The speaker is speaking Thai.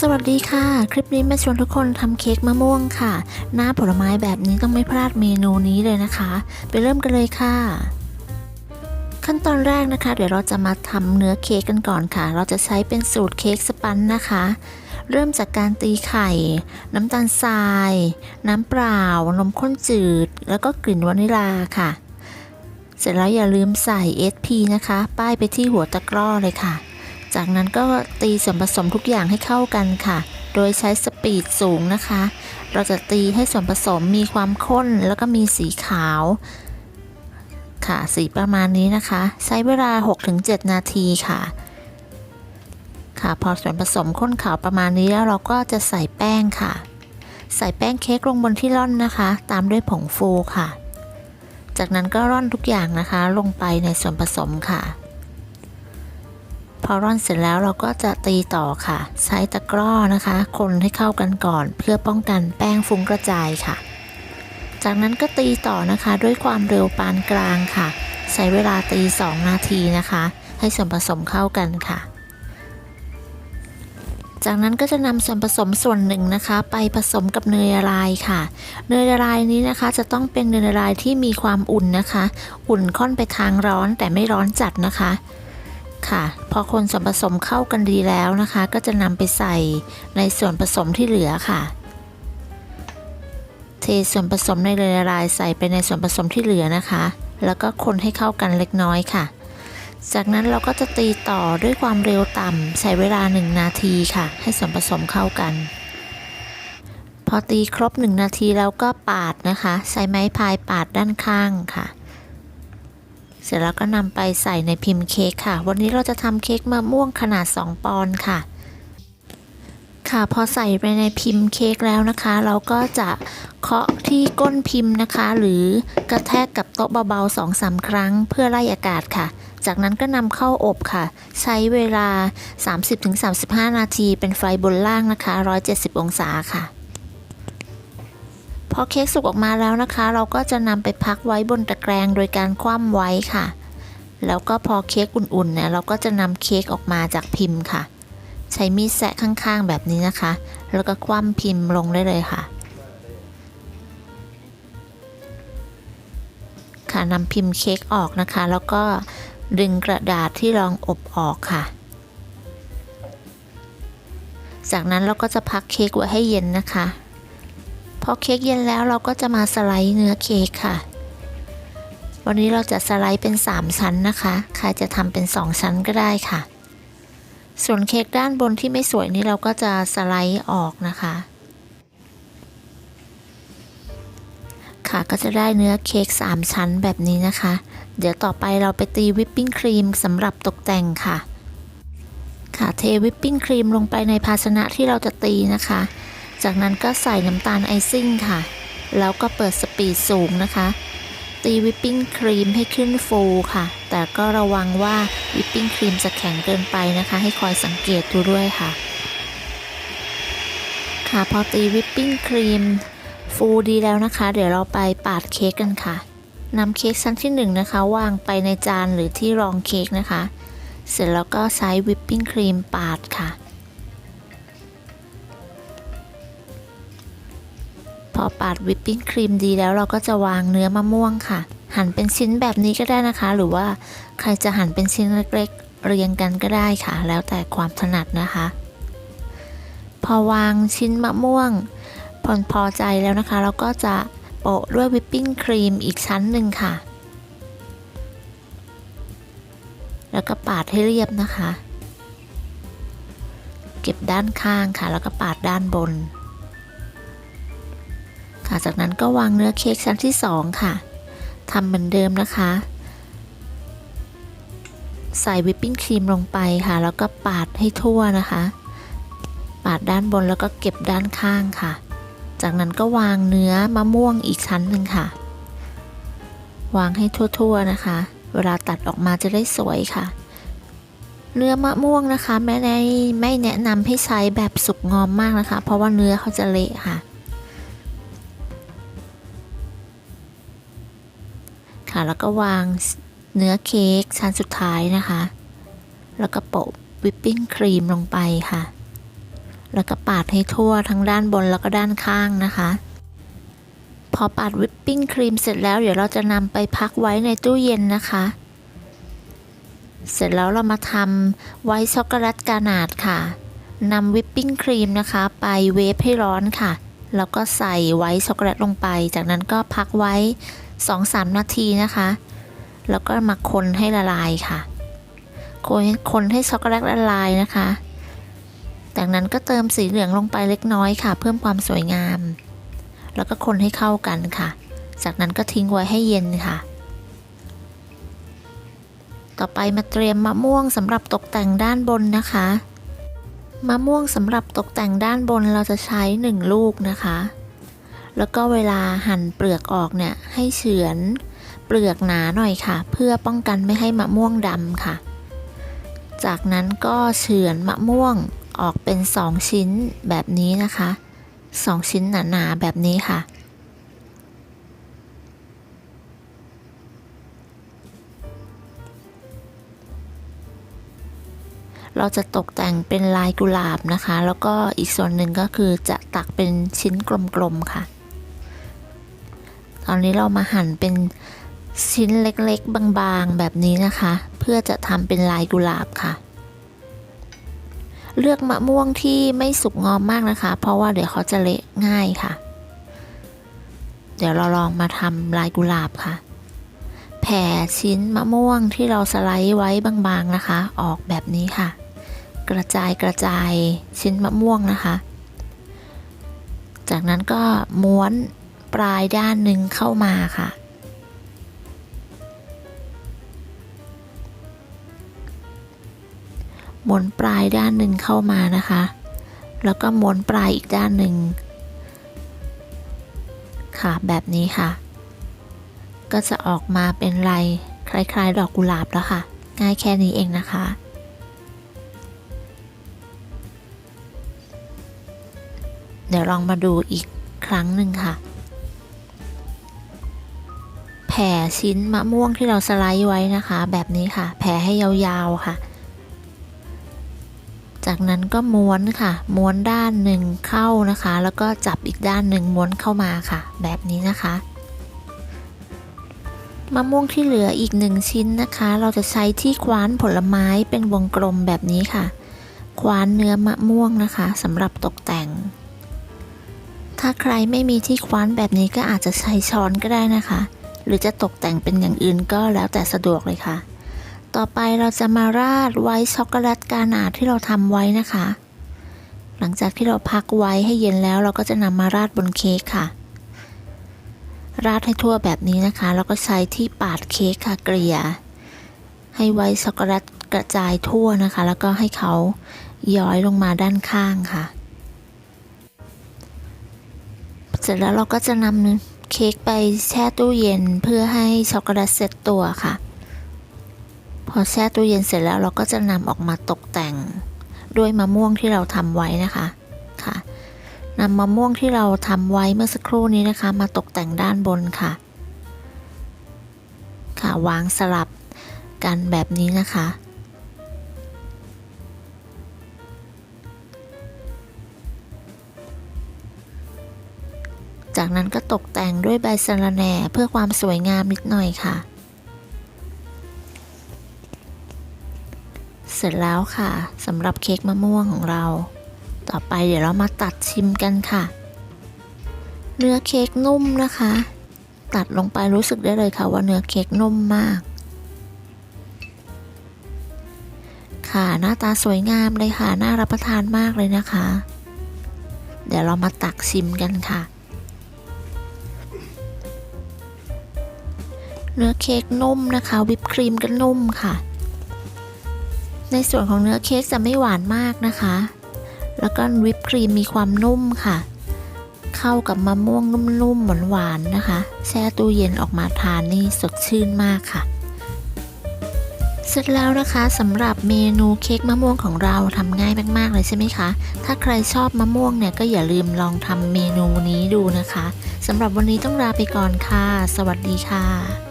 สวัสดีค่ะคลิปนี้มาชวนทุกคนทำเค้กมะม่วงค่ะหน้าผลไม้แบบนี้ต้องไม่พลาดเมนูนี้เลยนะคะไปเริ่มกันเลยค่ะขั้นตอนแรกนะคะเดี๋ยวเราจะมาทำเนื้อเค้กกันก่อนค่ะเราจะใช้เป็นสูตรเค้กสปันนะคะเริ่มจากการตีไข่น้ำตาลทรายน้ำเปล่านมข้นจืดแล้วก็กลิ่นวานิลาค่ะเสร็จแล้วอย่าลืมใส่ SP นะคะป้ายไปที่หัวตะกร้อเลยค่ะจากนั้นก็ตีส่วนผสมทุกอย่างให้เข้ากันค่ะโดยใช้สปีดสูงนะคะเราจะตีให้ส่วนผสมมีความข้นแล้วก็มีสีขาวค่ะสีประมาณนี้นะคะใช้เวลา 6-7 นาทีค่ะพอส่วนผสมข้นขาวประมาณนี้แล้วเราก็จะใส่แป้งค่ะใส่แป้งเค้กลงบนที่ร่อนนะคะตามด้วยผงฟูค่ะจากนั้นก็ร่อนทุกอย่างนะคะลงไปในส่วนผสมค่ะพอร่อนเสร็จแล้วเราก็จะตีต่อค่ะใช้ตะกร้อนะคะคนให้เข้ากันก่อนเพื่อป้องกันแป้งฟุ้งกระจายค่ะจากนั้นก็ตีต่อนะคะด้วยความเร็วปานกลางค่ะใช้เวลาตี2 นาทีนะคะให้ส่วนผสมเข้ากันค่ะจากนั้นก็จะนำส่วนผสมส่วนหนึ่งนะคะไปผสมกับเนยละลายค่ะเนยละลายนี้นะคะจะต้องเป็นเนยละลายที่มีความอุ่นนะคะอุ่นค่อนไปทางร้อนแต่ไม่ร้อนจัดนะคะค่ะพอคนส่วนผสมเข้ากันดีแล้วนะคะก็จะนำไปใส่ในส่วนผสมที่เหลือค่ะเทส่วนผสมในเนยละลายใส่ไปในส่วนผสมที่เหลือนะคะแล้วก็คนให้เข้ากันเล็กน้อยค่ะจากนั้นเราก็จะตีต่อด้วยความเร็วต่ำใช้เวลา1 นาทีค่ะให้ส่วนผสมเข้ากันพอตีครบ1 นาทีแล้วก็ปาดนะคะใช้ไม้พายปาดด้านข้างค่ะเสร็จแล้วก็นำไปใส่ในพิมพ์เค้กค่ะวันนี้เราจะทำเค้กมะม่วงขนาด2 ปอนด์ค่ะพอใส่ไปในพิมพ์เค้กแล้วนะคะเราก็จะเคาะที่ก้นพิมพ์นะคะหรือกระแทกกับโต๊ะเบาๆ 2-3 ครั้งเพื่อไล่อากาศค่ะจากนั้นก็นำเข้าอบค่ะใช้เวลา 30-35 นาทีเป็นไฟบนล่างนะคะ170 องศาค่ะพอเค้กสุกออกมาแล้วนะคะเราก็จะนำไปพักไว้บนตะแกรงโดยการคว่ำไว้ค่ะแล้วก็พอเค้กอุ่นๆเนี่ยเราก็จะนำเค้กออกมาจากพิมพ์ค่ะใช้มีดแซะข้างๆแบบนี้นะคะแล้วก็คว่ำพิมพ์ลงได้เลยค่ะนำพิมพ์เค้กออกนะคะแล้วก็ดึงกระดาษที่รองอบออกค่ะจากนั้นเราก็จะพักเค้กไว้ให้เย็นนะคะพอเค้กเย็นแล้วเราก็จะมาสไลด์เนื้อเค้กค่ะวันนี้เราจะสไลด์เป็น3 ชั้นนะคะใครจะทำเป็น2 ชั้นก็ได้ค่ะส่วนเค้กด้านบนที่ไม่สวยนี้เราก็จะสไลด์ออกนะคะก็จะได้เนื้อเค้ก3 ชั้นแบบนี้นะคะเดี๋ยวต่อไปเราไปตีวิปปิ้งครีมสำหรับตกแต่งค่ะเทวิปปิ้งครีมลงไปในภาชนะที่เราจะตีนะคะจากนั้นก็ใส่น้ำตาลไอซิ่งค่ะแล้วก็เปิดสปีดสูงนะคะตีวิปปิ้งครีมให้ขึ้นฟูค่ะแต่ก็ระวังว่าวิปปิ้งครีมจะแข็งเกินไปนะคะให้คอยสังเกตดูด้วยค่ะพอตีวิปปิ้งครีมฟูดีแล้วนะคะเดี๋ยวเราไปปาดเค้กกันค่ะนำเค้กชั้นที่1นะคะวางไปในจานหรือที่รองเค้กนะคะเสร็จแล้วก็ใช้วิปปิ้งครีมปาดค่ะพอปาดวิปปิ้งครีมดีแล้วเราก็จะวางเนื้อมะม่วงค่ะหั่นเป็นชิ้นแบบนี้ก็ได้นะคะหรือว่าใครจะหั่นเป็นชิ้นเล็กๆเรียงกันก็ได้ค่ะแล้วแต่ความถนัดนะคะพอวางชิ้นมะม่วงพอใจแล้วนะคะเราก็จะโปะด้วยวิปปิ้งครีมอีกชั้นหนึ่งค่ะแล้วก็ปาดให้เรียบนะคะเก็บด้านข้างค่ะแล้วก็ปาดด้านบนจากนั้นก็วางเนื้อเค้กชั้นที่2ค่ะทำเหมือนเดิมนะคะใส่วิปปิ้งครีมลงไปค่ะแล้วก็ปาดให้ทั่วนะคะปาดด้านบนแล้วก็เก็บด้านข้างค่ะจากนั้นก็วางเนื้อมะม่วงอีกชั้นหนึ่งค่ะวางให้ทั่วๆนะคะเวลาตัดออกมาจะได้สวยค่ะเนื้อมะม่วงนะคะไม่แนะนำให้ใช้แบบสุกงอมมากนะคะเพราะว่าเนื้อเขาจะเละค่ะแล้วก็วางเนื้อเค้กชั้นสุดท้ายนะคะแล้วก็โปะวิปปิ้งครีมลงไปค่ะ แล้วก็ปาดให้ทั่วทั้งด้านบนแล้วก็ด้านข้างนะคะพอปาดวิปปิ้งครีมเสร็จแล้วเดี๋ยวเราจะนำไปพักไว้ในตู้เย็นนะคะเสร็จแล้วเรามาทำไวท์ช็อกโกแลตกานาชค่ะนำวิปปิ้งครีมนะคะไปเวฟให้ร้อนค่ะแล้วก็ใส่ไวท์ช็อกโกแลตลงไปจากนั้นก็พักไว้ 2-3 นาทีนะคะแล้วก็มาคนให้ละลายค่ะคนให้ช็อกโกแลตละลายนะคะจากนั้นก็เติมสีเหลืองลงไปเล็กน้อยค่ะเพิ่มความสวยงามแล้วก็คนให้เข้ากันค่ะจากนั้นก็ทิ้งไว้ให้เย็นค่ะต่อไปมาเตรียมมะม่วงสำหรับตกแต่งด้านบนนะคะมะม่วงสำหรับตกแต่งด้านบนเราจะใช้1ลูกนะคะแล้วก็เวลาหั่นเปลือกออกเนี่ยให้เฉือนเปลือกหนาหน่อยค่ะเพื่อป้องกันไม่ให้มะม่วงดำค่ะจากนั้นก็เฉือนมะม่วงออกเป็น2ชิ้นแบบนี้นะคะ2ชิ้นหนาๆแบบนี้ค่ะเราจะตกแต่งเป็นลายกุหลาบนะคะแล้วก็อีกส่วนหนึ่งก็คือจะตักเป็นชิ้นกลมๆค่ะตอนนี้เรามาหั่นเป็นชิ้นเล็กๆบางๆแบบนี้นะคะเพื่อจะทำเป็นลายกุหลาบค่ะเลือกมะม่วงที่ไม่สุกงอมมากนะคะเพราะว่าเดี๋ยวเขาจะเละง่ายค่ะเดี๋ยวเราลองมาทำลายกุหลาบค่ะแผ่ชิ้นมะม่วงที่เราสไลด์ไว้บางๆนะคะออกแบบนี้ค่ะกระจายชิ้นมะม่วงนะคะจากนั้นก็ม้วนปลายด้านหนึ่งเข้ามาค่ะม้วนปลายด้านหนึ่งเข้ามานะคะแล้วก็ม้วนปลายอีกด้านหนึ่งค่ะแบบนี้ค่ะก็จะออกมาเป็นลายคล้ายๆดอกกุหลาบแล้วค่ะง่ายแค่นี้เองนะคะเดี๋ยวลองมาดูอีกครั้งหนึ่งค่ะแผ่ชิ้นมะม่วงที่เราสไลด์ไว้นะคะแบบนี้ค่ะแผ่ให้ยาวๆค่ะจากนั้นก็ม้วนค่ะม้วนด้านหนึ่งเข้านะคะแล้วก็จับอีกด้านหนึ่งม้วนเข้ามาค่ะแบบนี้นะคะมะม่วงที่เหลืออีก1ชิ้นนะคะเราจะใช้ที่คว้านผลไม้เป็นวงกลมแบบนี้ค่ะคว้านเนื้อมะม่วงนะคะสำหรับตกแต่งถ้าใครไม่มีที่คว้านแบบนี้ก็อาจจะใช้ช้อนก็ได้นะคะหรือจะตกแต่งเป็นอย่างอื่นก็แล้วแต่สะดวกเลยค่ะต่อไปเราจะมาราดไวท์ช็อกโกแลตกานาชที่เราทำไว้นะคะหลังจากที่เราพักไว้ให้เย็นแล้วเราก็จะนำมาราดบนเค้กค่ะราดให้ทั่วแบบนี้นะคะแล้วก็ใช้ที่ปาดเค้กค่ะเกลี่ยให้ไวท์ช็อกโกแลตกระจายทั่วนะคะแล้วก็ให้เขาย้อยลงมาด้านข้างค่ะเสร็จแล้วเราก็จะนำเค้กไปแช่ตู้เย็นเพื่อให้ช็อกโกแลตเซ็ตตัวค่ะพอแช่ตู้เย็นเสร็จแล้วเราก็จะนำออกมาตกแต่งด้วยมะม่วงที่เราทำไว้นะคะค่ะนำมะม่วงที่เราทำไว้เมื่อสักครู่นี้นะคะมาตกแต่งด้านบนค่ะค่ะวางสลับกันแบบนี้นะคะจากนั้นก็ตกแต่งด้วยใบสะระแหน่เพื่อความสวยงามนิดหน่อยค่ะเสร็จแล้วค่ะสำหรับเค้กมะม่วงของเราต่อไปเดี๋ยวเรามาตัดชิมกันค่ะเนื้อเค้กนุ่มนะคะตัดลงไปรู้สึกได้เลยค่ะว่าเนื้อเค้กนุ่มมากค่ะหน้าตาสวยงามเลยค่ะน่ารับประทานมากเลยนะคะเดี๋ยวเรามาตักชิมกันค่ะเนื้อเค้กนุ่มนะคะวิปครีมก็นุ่มค่ะในส่วนของเนื้อเค้กจะไม่หวานมากนะคะแล้วก็วิปครีมมีความนุ่มค่ะเข้ากับมะม่วงนุ่มๆหวานๆนะคะแช่ตู้เย็นออกมาทานนี่สดชื่นมากค่ะเสร็จแล้วนะคะสำหรับเมนูเค้กมะม่วงของเราทำง่ายมากๆเลยใช่ไหมคะถ้าใครชอบมะม่วงเนี่ยก็อย่าลืมลองทำเมนูนี้ดูนะคะสำหรับวันนี้ต้องลาไปก่อนค่ะสวัสดีค่ะ